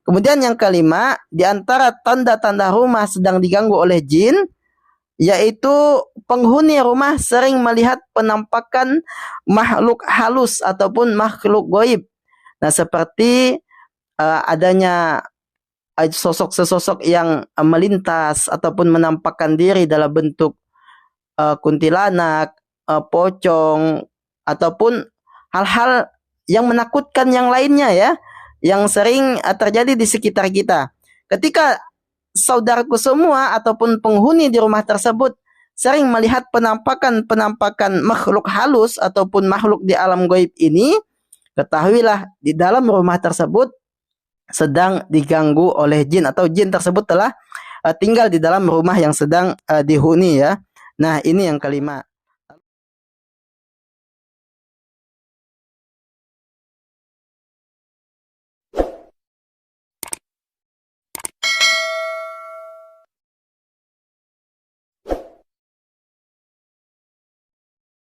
Kemudian yang kelima, di antara tanda-tanda rumah sedang diganggu oleh jin, yaitu penghuni rumah sering melihat penampakan makhluk halus ataupun makhluk gaib. Nah, seperti adanya sosok-sosok yang melintas ataupun menampakkan diri dalam bentuk kuntilanak, pocong, ataupun hal-hal yang menakutkan yang lainnya ya, yang sering terjadi di sekitar kita. Ketika saudaraku semua ataupun penghuni di rumah tersebut sering melihat penampakan makhluk halus ataupun makhluk di alam gaib ini, ketahuilah di dalam rumah tersebut sedang diganggu oleh jin atau jin tersebut telah tinggal di dalam rumah yang sedang dihuni ya. Nah, ini yang kelima.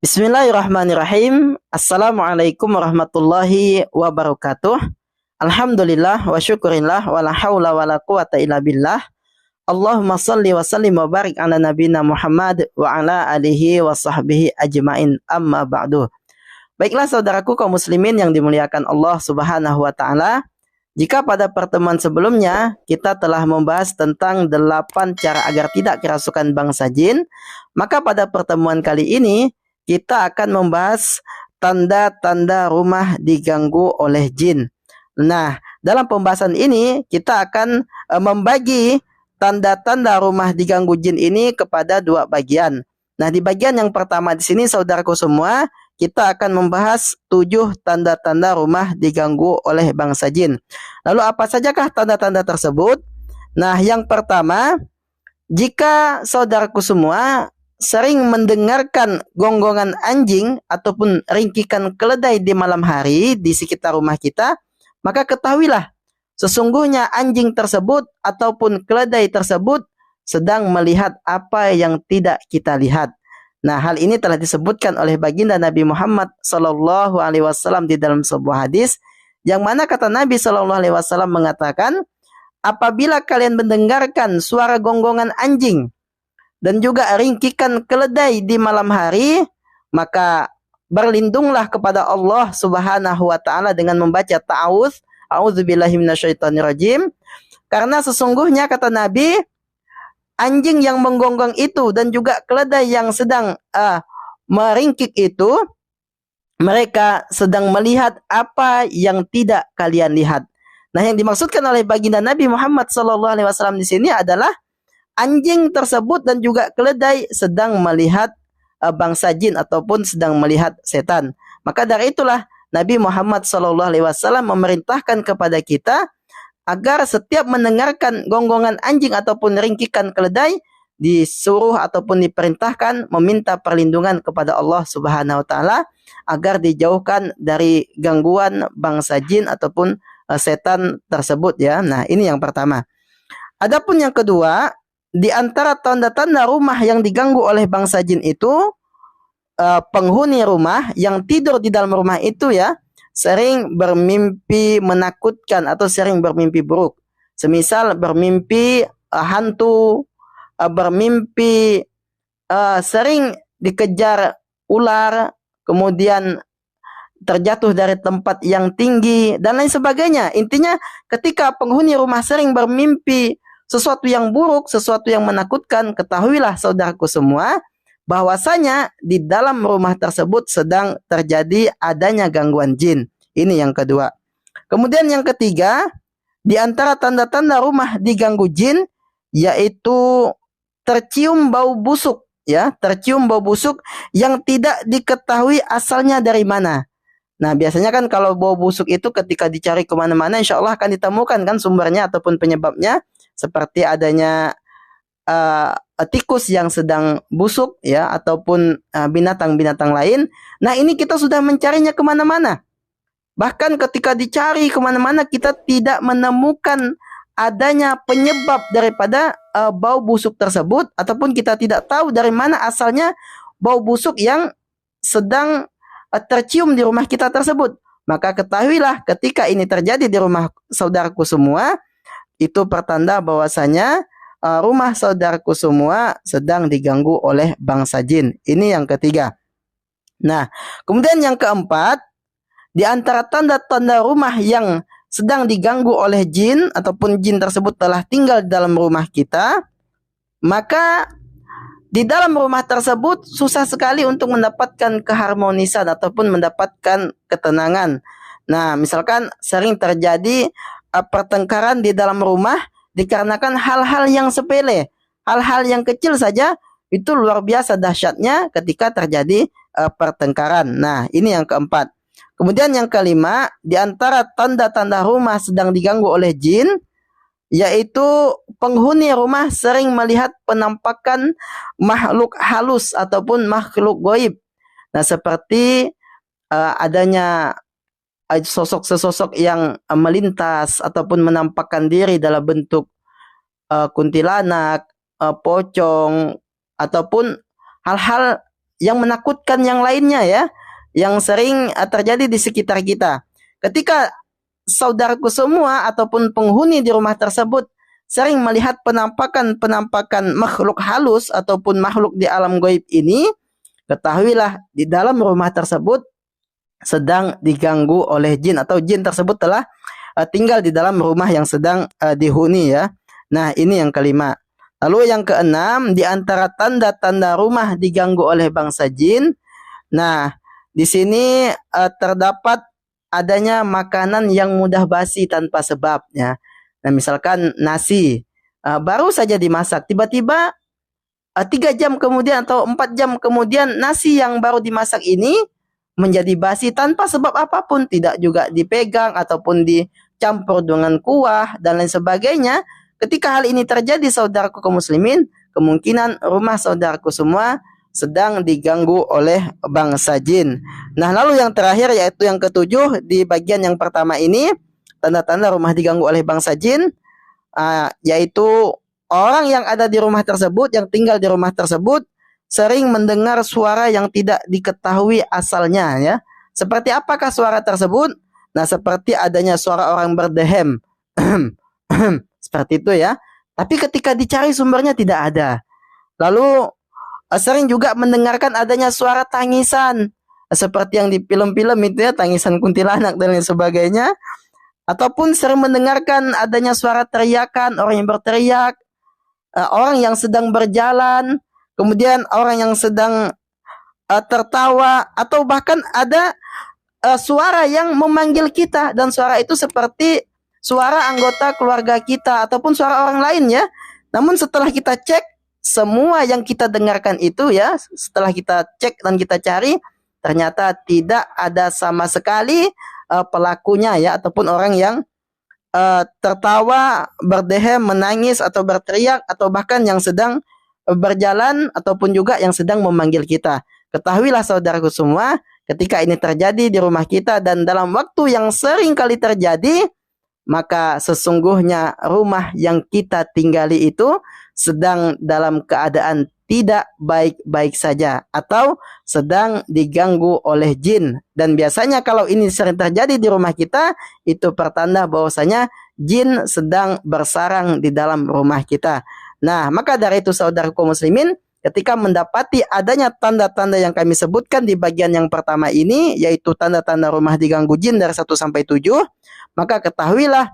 Bismillahirrahmanirrahim. Assalamualaikum warahmatullahi wabarakatuh. Alhamdulillah wa syukurillah wa la hawla wa la quwata illa billah. Allahumma salli wa sallim wa barik ala nabina Muhammad wa ala alihi wa sahbihi ajmain, amma ba'du. Baiklah saudaraku kaum muslimin yang dimuliakan Allah Subhanahu wa taala. Jika pada pertemuan sebelumnya kita telah membahas tentang 8 cara agar tidak kerasukan bangsa jin, maka pada pertemuan kali ini kita akan membahas tanda-tanda rumah diganggu oleh jin. Nah, dalam pembahasan ini kita akan membagi tanda-tanda rumah diganggu jin ini kepada 2 bagian. Nah, di bagian yang pertama di sini saudaraku semua, kita akan membahas 7 tanda-tanda rumah diganggu oleh bangsa jin. Lalu apa sajakah tanda-tanda tersebut? Nah, yang pertama, jika saudaraku semua sering mendengarkan gonggongan anjing ataupun ringkikan keledai di malam hari di sekitar rumah kita, maka ketahuilah sesungguhnya anjing tersebut ataupun keledai tersebut sedang melihat apa yang tidak kita lihat. Nah, hal ini telah disebutkan oleh baginda Nabi Muhammad sallallahu alaihi wasallam di dalam sebuah hadis yang mana kata Nabi sallallahu alaihi wasallam mengatakan, apabila kalian mendengarkan suara gonggongan anjing dan juga ringkikan keledai di malam hari, maka berlindunglah kepada Allah Subhanahu wa taala dengan membaca ta'awudz, a'udzubillahi minasyaitonirrajim. Karena sesungguhnya kata Nabi, anjing yang menggonggong itu dan juga keledai yang sedang meringkik itu, mereka sedang melihat apa yang tidak kalian lihat. Nah, yang dimaksudkan oleh baginda Nabi Muhammad sallallahu alaihi wasallam di sini adalah anjing tersebut dan juga keledai sedang melihat bangsa jin ataupun sedang melihat setan. Maka dari itulah Nabi Muhammad SAW memerintahkan kepada kita agar setiap mendengarkan gonggongan anjing ataupun ringkikan keledai, disuruh ataupun diperintahkan meminta perlindungan kepada Allah Subhanahu wa taala agar dijauhkan dari gangguan bangsa jin ataupun setan tersebut ya. Nah, ini yang pertama. Adapun yang kedua, di antara tanda-tanda rumah yang diganggu oleh bangsa jin itu, penghuni rumah yang tidur di dalam rumah itu ya, sering bermimpi menakutkan atau sering bermimpi buruk. Semisal bermimpi hantu, bermimpi sering dikejar ular, kemudian terjatuh dari tempat yang tinggi, dan lain sebagainya. Intinya ketika penghuni rumah sering bermimpi sesuatu yang buruk, sesuatu yang menakutkan, ketahuilah saudaraku semua, bahwasanya di dalam rumah tersebut sedang terjadi adanya gangguan jin. Ini yang kedua. Kemudian yang ketiga, di antara tanda-tanda rumah diganggu jin, yaitu tercium bau busuk, ya, tercium bau busuk yang tidak diketahui asalnya dari mana. Nah, biasanya kan kalau bau busuk itu ketika dicari kemana-mana, insya Allah akan ditemukan kan sumbernya ataupun penyebabnya. Seperti adanya tikus yang sedang busuk ya, ataupun binatang-binatang lain. Nah, ini kita sudah mencarinya kemana-mana. Bahkan ketika dicari kemana-mana kita tidak menemukan adanya penyebab daripada bau busuk tersebut, ataupun kita tidak tahu dari mana asalnya bau busuk yang sedang tercium di rumah kita tersebut. Maka ketahuilah ketika ini terjadi di rumah saudaraku semua, itu pertanda bahwasanya rumah saudaraku semua sedang diganggu oleh bangsa jin. Ini yang ketiga. Nah, kemudian yang keempat, di antara tanda-tanda rumah yang sedang diganggu oleh jin ataupun jin tersebut telah tinggal di dalam rumah kita, maka di dalam rumah tersebut susah sekali untuk mendapatkan keharmonisan ataupun mendapatkan ketenangan. Nah, misalkan sering terjadi pertengkaran di dalam rumah dikarenakan hal-hal yang sepele, hal-hal yang kecil saja itu luar biasa dahsyatnya ketika terjadi pertengkaran. Nah, ini yang keempat. Kemudian yang kelima, di antara tanda-tanda rumah sedang diganggu oleh jin, yaitu penghuni rumah sering melihat penampakan makhluk halus ataupun makhluk goib. Nah, seperti adanya sosok-sosok yang melintas ataupun menampakkan diri dalam bentuk kuntilanak, pocong, ataupun hal-hal yang menakutkan yang lainnya ya, yang sering terjadi di sekitar kita. Ketika saudaraku semua ataupun penghuni di rumah tersebut sering melihat penampakan makhluk halus ataupun makhluk di alam gaib ini, ketahuilah di dalam rumah tersebut sedang diganggu oleh jin atau jin tersebut telah tinggal di dalam rumah yang sedang dihuni ya. Nah, ini yang kelima. Lalu yang keenam, di antara tanda-tanda rumah diganggu oleh bangsa jin. Nah, di sini terdapat adanya makanan yang mudah basi tanpa sebabnya. Nah, misalkan nasi baru saja dimasak, tiba-tiba 3 jam kemudian atau 4 jam kemudian nasi yang baru dimasak ini menjadi basi tanpa sebab apapun, tidak juga dipegang ataupun dicampur dengan kuah dan lain sebagainya. Ketika hal ini terjadi saudaraku kaum muslimin, kemungkinan rumah saudaraku semua sedang diganggu oleh bangsa jin. Nah, lalu yang terakhir yaitu yang ketujuh di bagian yang pertama ini, tanda-tanda rumah diganggu oleh bangsa jin, yaitu orang yang ada di rumah tersebut, yang tinggal di rumah tersebut, sering mendengar suara yang tidak diketahui asalnya ya. Seperti apakah suara tersebut? Nah, seperti adanya suara orang berdehem. Seperti itu ya. Tapi ketika dicari sumbernya tidak ada. Lalu sering juga mendengarkan adanya suara tangisan, seperti yang di film-film itu ya, tangisan kuntilanak dan lain sebagainya. Ataupun sering mendengarkan adanya suara teriakan, orang yang berteriak, orang yang sedang berjalan, kemudian orang yang sedang tertawa, atau bahkan ada suara yang memanggil kita, dan suara itu seperti suara anggota keluarga kita ataupun suara orang lain ya. Namun setelah kita cek, semua yang kita dengarkan itu ya, setelah kita cek dan kita cari, ternyata tidak ada sama sekali pelakunya ya, ataupun orang yang tertawa, berdehem, menangis atau berteriak, atau bahkan yang sedang berjalan ataupun juga yang sedang memanggil kita. Ketahuilah saudaraku semua, ketika ini terjadi di rumah kita dan dalam waktu yang sering kali terjadi, maka sesungguhnya rumah yang kita tinggali itu sedang dalam keadaan tidak baik-baik saja atau sedang diganggu oleh jin. Dan biasanya kalau ini sering terjadi di rumah kita, itu pertanda bahwasanya jin sedang bersarang di dalam rumah kita. Nah, maka dari itu saudaraku muslimin, ketika mendapati adanya tanda-tanda yang kami sebutkan di bagian yang pertama ini, yaitu tanda-tanda rumah diganggu jin dari 1 sampai 7, maka ketahuilah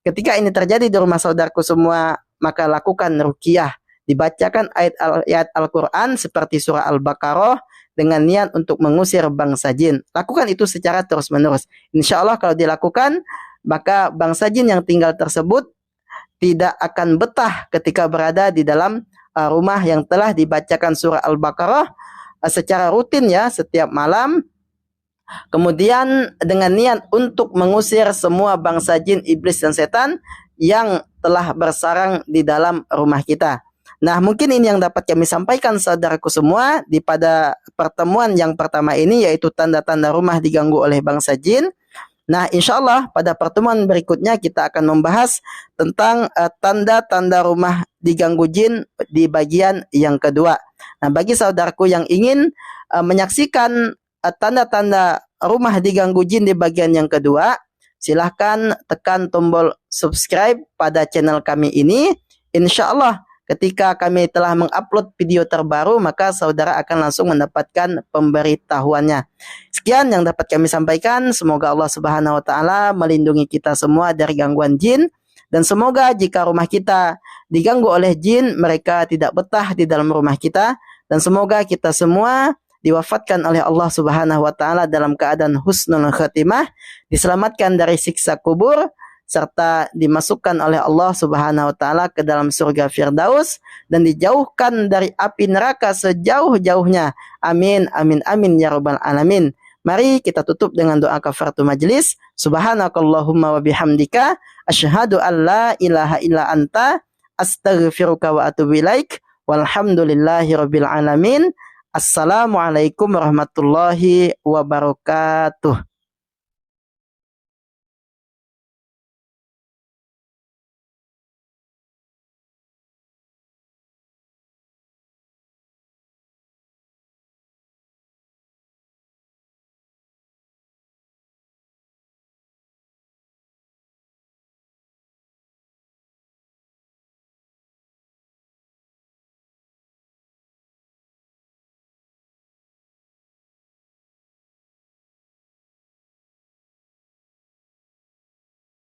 ketika ini terjadi di rumah saudaraku semua, maka lakukan ruqyah, dibacakan ayat Al-Quran seperti surah Al-Baqarah dengan niat untuk mengusir bangsa jin. Lakukan itu secara terus-menerus. Insya Allah kalau dilakukan, maka bangsa jin yang tinggal tersebut tidak akan betah ketika berada di dalam rumah yang telah dibacakan surah Al-Baqarah secara rutin ya, setiap malam. Kemudian dengan niat untuk mengusir semua bangsa jin, iblis dan setan yang telah bersarang di dalam rumah kita. Nah, mungkin ini yang dapat kami sampaikan saudaraku semua di pada pertemuan yang pertama ini, yaitu tanda-tanda rumah diganggu oleh bangsa jin. Nah, insya Allah pada pertemuan berikutnya kita akan membahas tentang tanda-tanda rumah diganggu jin di bagian yang kedua. Nah, bagi saudaraku yang ingin menyaksikan tanda-tanda rumah diganggu jin di bagian yang kedua, silahkan tekan tombol subscribe pada channel kami ini. Insya Allah ketika kami telah mengupload video terbaru, maka saudara akan langsung mendapatkan pemberitahuannya. Sekian yang dapat kami sampaikan. Semoga Allah Subhanahu wa taala melindungi kita semua dari gangguan jin, dan semoga jika rumah kita diganggu oleh jin, mereka tidak betah di dalam rumah kita, dan semoga kita semua diwafatkan oleh Allah Subhanahu wa taala dalam keadaan husnul khatimah, diselamatkan dari siksa kubur, serta dimasukkan oleh Allah Subhanahu wa taala ke dalam surga Firdaus, dan dijauhkan dari api neraka sejauh-jauhnya. Amin amin amin ya rabbal alamin. Mari kita tutup dengan doa kafaratul majlis. Subhanakallahumma wa bihamdika asyhadu an la ilaha illa anta astaghfiruka wa atubu ilaik. Walhamdulillahi rabbil alamin. Assalamualaikum warahmatullahi wabarakatuh.